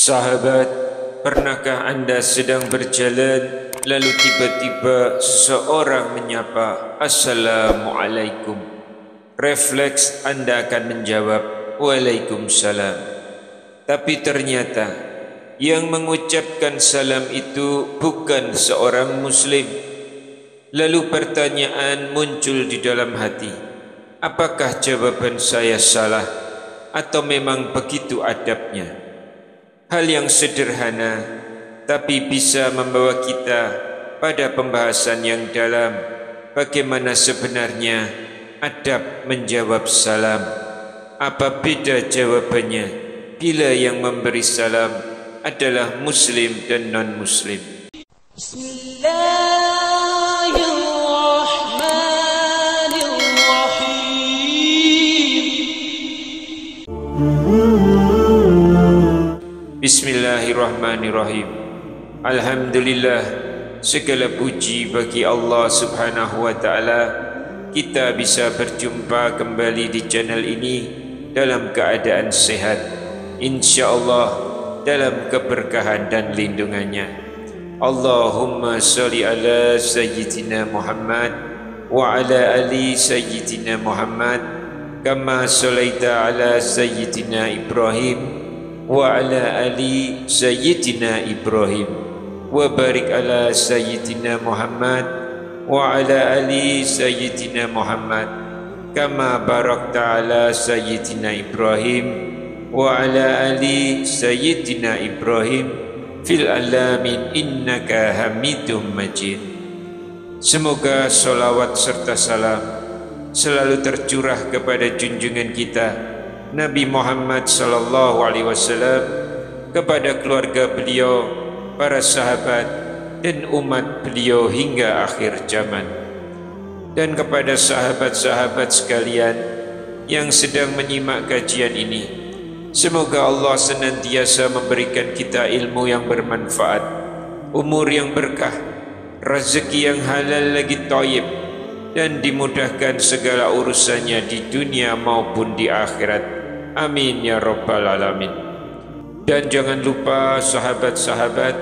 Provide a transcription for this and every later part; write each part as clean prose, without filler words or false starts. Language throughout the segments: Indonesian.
Sahabat, pernahkah Anda sedang berjalan lalu tiba-tiba seseorang menyapa Assalamualaikum? Refleks Anda akan menjawab Waalaikumsalam. Tapi ternyata yang mengucapkan salam itu bukan seorang muslim. Lalu pertanyaan muncul di dalam hati, apakah jawaban saya salah atau memang begitu adabnya? Hal yang sederhana tapi bisa membawa kita pada pembahasan yang dalam, bagaimana sebenarnya adab menjawab salam. Apa beda jawabannya bila yang memberi salam adalah muslim dan non-muslim? Bismillahirrahmanirrahim. Alhamdulillah, segala puji bagi Allah Subhanahu wa taala. Kita bisa berjumpa kembali di channel ini dalam keadaan sehat, insyaallah dalam keberkahan dan lindungannya. Allahumma sholli ala sayyidina Muhammad wa ala ali sayyidina Muhammad kama sholaita ala sayyidina Ibrahim wa ala ali sayyidina Ibrahim wa barik ala sayyidina Muhammad wa ala ali sayyidina Muhammad kama barakta ala sayyidina Ibrahim wa ala ali sayyidina Ibrahim fil alamin innaka hamidum majid. Semoga salawat serta salam selalu tercurah kepada junjungan kita Nabi Muhammad sallallahu alaihi wasallam, kepada keluarga beliau, para sahabat dan umat beliau hingga akhir zaman, dan kepada sahabat-sahabat sekalian yang sedang menyimak kajian ini. Semoga Allah senantiasa memberikan kita ilmu yang bermanfaat, umur yang berkah, rezeki yang halal lagi thayyib, dan dimudahkan segala urusannya di dunia maupun di akhirat. Amin ya rabbal alamin. Dan jangan lupa sahabat-sahabat,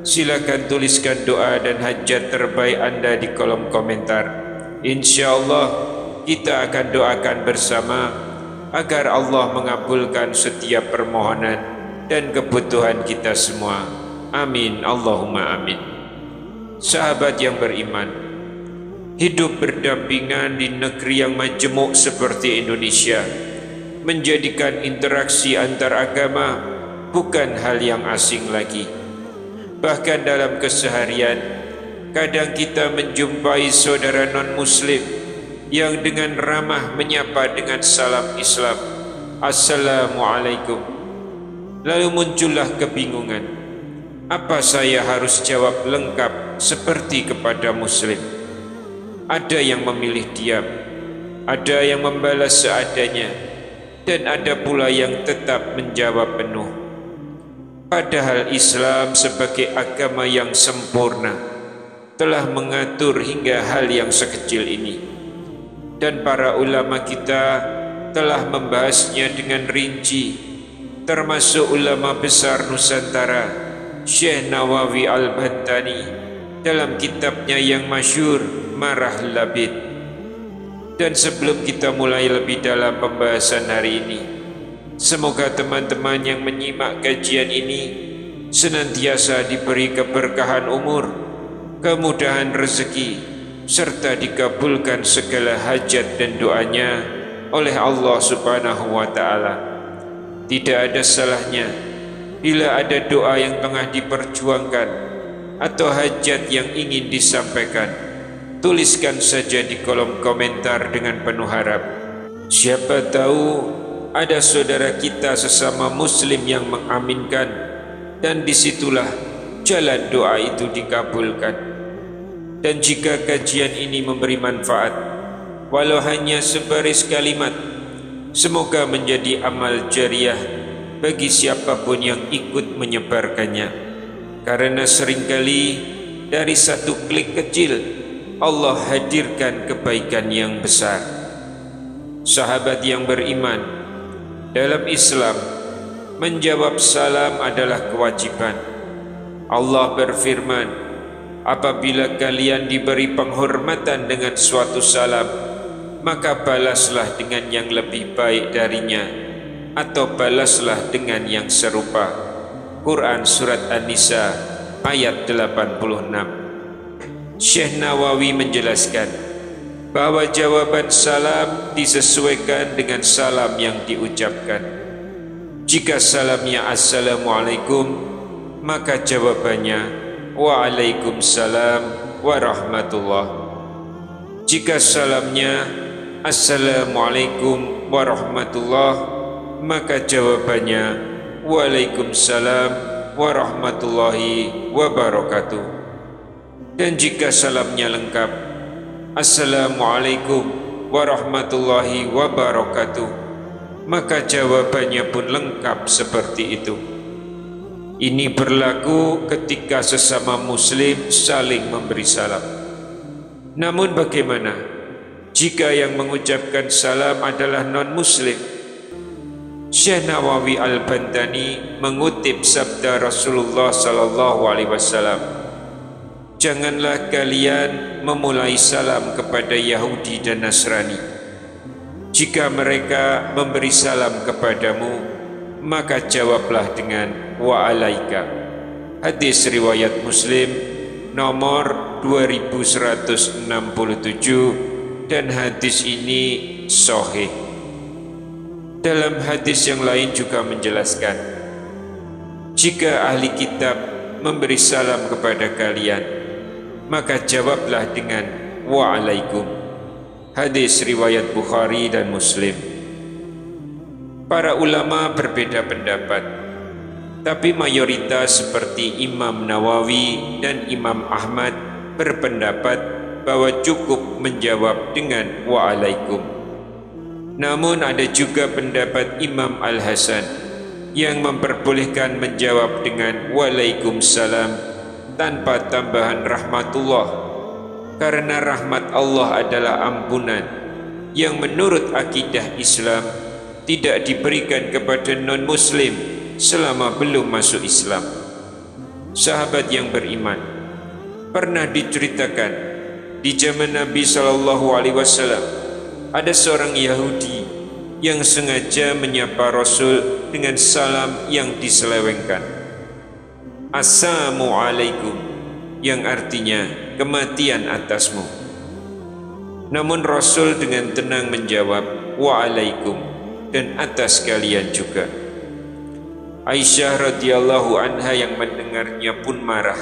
silakan tuliskan doa dan hajat terbaik Anda di kolom komentar. InsyaAllah kita akan doakan bersama agar Allah mengabulkan setiap permohonan dan kebutuhan kita semua. Amin Allahumma amin. Sahabat yang beriman, hidup berdampingan di negeri yang majemuk seperti Indonesia menjadikan interaksi antar agama bukan hal yang asing lagi. Bahkan dalam keseharian, kadang kita menjumpai saudara non-muslim yang dengan ramah menyapa dengan salam Islam, Assalamualaikum. Lalu muncullah kebingungan, apa saya harus jawab lengkap seperti kepada muslim? Ada yang memilih diam, ada yang membalas seadanya, dan ada pula yang tetap menjawab penuh. Padahal Islam sebagai agama yang sempurna telah mengatur hingga hal yang sekecil ini, dan para ulama kita telah membahasnya dengan rinci, termasuk ulama besar Nusantara Syekh Nawawi Al-Bantani dalam kitabnya yang masyhur Marah Labid. Dan sebelum kita mulai lebih dalam pembahasan hari ini, semoga teman-teman yang menyimak kajian ini senantiasa diberi keberkahan umur, kemudahan rezeki, serta dikabulkan segala hajat dan doanya oleh Allah Subhanahu wa taala. Tidak ada salahnya bila ada doa yang tengah diperjuangkan atau hajat yang ingin disampaikan. Tuliskan saja di kolom komentar dengan penuh harap. Siapa tahu ada saudara kita sesama muslim yang mengaminkan, dan disitulah jalan doa itu dikabulkan. Dan jika kajian ini memberi manfaat, walau hanya sebaris kalimat, semoga menjadi amal jariah bagi siapapun yang ikut menyebarkannya. Karena seringkali dari satu klik kecil Allah hadirkan kebaikan yang besar. Sahabat yang beriman, dalam Islam menjawab salam adalah kewajiban. Allah berfirman, apabila kalian diberi penghormatan dengan suatu salam, maka balaslah dengan yang lebih baik darinya, atau balaslah dengan yang serupa. Quran Surat An-Nisa ayat 86. Syekh Nawawi menjelaskan bahwa jawaban salam disesuaikan dengan salam yang diucapkan. Jika salamnya Assalamualaikum, maka jawabannya Waalaikumsalam warahmatullah. Jika salamnya Assalamualaikum warahmatullah, maka jawabannya Waalaikumsalam warahmatullahi wabarakatuh. Dan jika salamnya lengkap Assalamualaikum warahmatullahi wabarakatuh, maka jawabannya pun lengkap seperti itu. Ini berlaku ketika sesama muslim saling memberi salam. Namun bagaimana jika yang mengucapkan salam adalah non-muslim? Syekh Nawawi Al-Bantani mengutip sabda Rasulullah SAW, janganlah kalian memulai salam kepada Yahudi dan Nasrani. Jika mereka memberi salam kepadamu, maka jawablah dengan wa'alaika. Hadis riwayat Muslim nomor 2167, dan hadis ini sahih. Dalam hadis yang lain juga menjelaskan, jika ahli kitab memberi salam kepada kalian, maka jawablah dengan wa'alaikum. Hadis riwayat Bukhari dan Muslim. Para ulama berbeda pendapat, tapi mayoritas seperti Imam Nawawi dan Imam Ahmad berpendapat bahwa cukup menjawab dengan wa'alaikum. Namun ada juga pendapat Imam Al-Hasan yang memperbolehkan menjawab dengan waalaikumsalam tanpa tambahan rahmatullah, karena rahmat Allah adalah ampunan yang menurut akidah Islam tidak diberikan kepada non-muslim selama belum masuk Islam. Sahabat yang beriman, pernah diceritakan di zaman Nabi SAW ada seorang Yahudi yang sengaja menyapa Rasul dengan salam yang diselewengkan, Assalamualaikum, yang artinya kematian atasmu. Namun Rasul dengan tenang menjawab Waalaikum, dan atas kalian juga. Aisyah radhiyallahu anha yang mendengarnya pun marah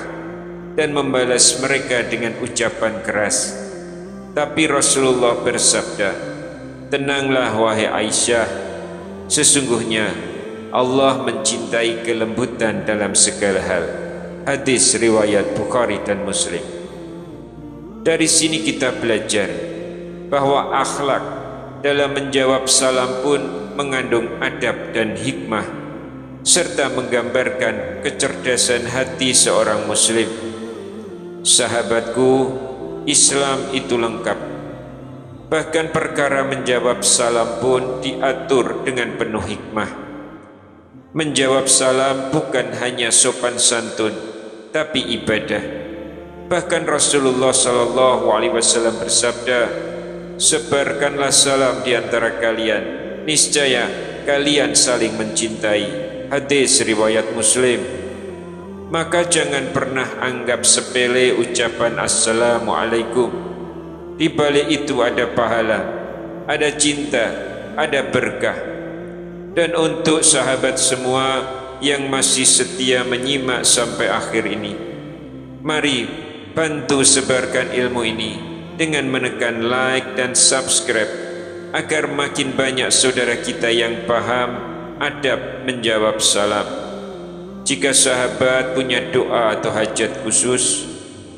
dan membalas mereka dengan ucapan keras. Tapi Rasulullah bersabda, tenanglah wahai Aisyah, sesungguhnya Allah mencintai kelembutan dalam segala hal. Hadis riwayat Bukhari dan Muslim. Dari sini kita belajar bahwa akhlak dalam menjawab salam pun mengandung adab dan hikmah, serta menggambarkan kecerdasan hati seorang muslim. Sahabatku, Islam itu lengkap. Bahkan perkara menjawab salam pun diatur dengan penuh hikmah. Menjawab salam bukan hanya sopan santun, tapi ibadah. Bahkan Rasulullah SAW bersabda, sebarkanlah salam di antara kalian, niscaya kalian saling mencintai. Hadis riwayat Muslim. Maka jangan pernah anggap sepele ucapan Assalamualaikum. Di balik itu ada pahala, ada cinta, ada berkah. Dan untuk sahabat semua yang masih setia menyimak sampai akhir ini, mari bantu sebarkan ilmu ini dengan menekan like dan subscribe, agar makin banyak saudara kita yang paham adab menjawab salam. Jika sahabat punya doa atau hajat khusus,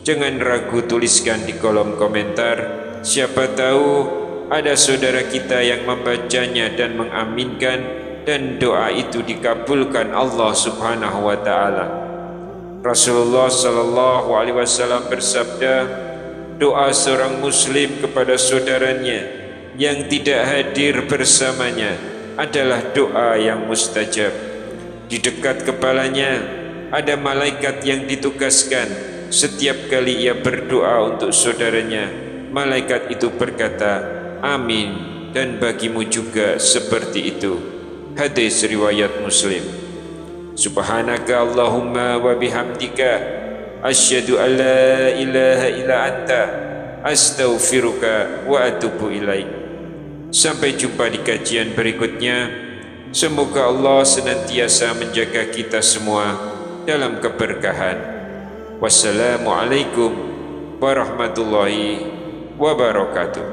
jangan ragu tuliskan di kolom komentar. Siapa tahu ada saudara kita yang membacanya dan mengaminkan, dan doa itu dikabulkan Allah Subhanahu wa taala. Rasulullah SAW bersabda, doa seorang muslim kepada saudaranya yang tidak hadir bersamanya adalah doa yang mustajab. Di dekat kepalanya ada malaikat yang ditugaskan setiap kali ia berdoa untuk saudaranya. Malaikat itu berkata, amin, dan bagimu juga seperti itu. Hadis riwayat Muslim. Subhanaka Allahumma wa bihamdika asyhadu an la ilaha illa anta astaghfiruka wa atubu ilaik. Sampai jumpa di kajian berikutnya. Semoga Allah senantiasa menjaga kita semua dalam keberkahan. Wassalamualaikum warahmatullahi wabarakatuh.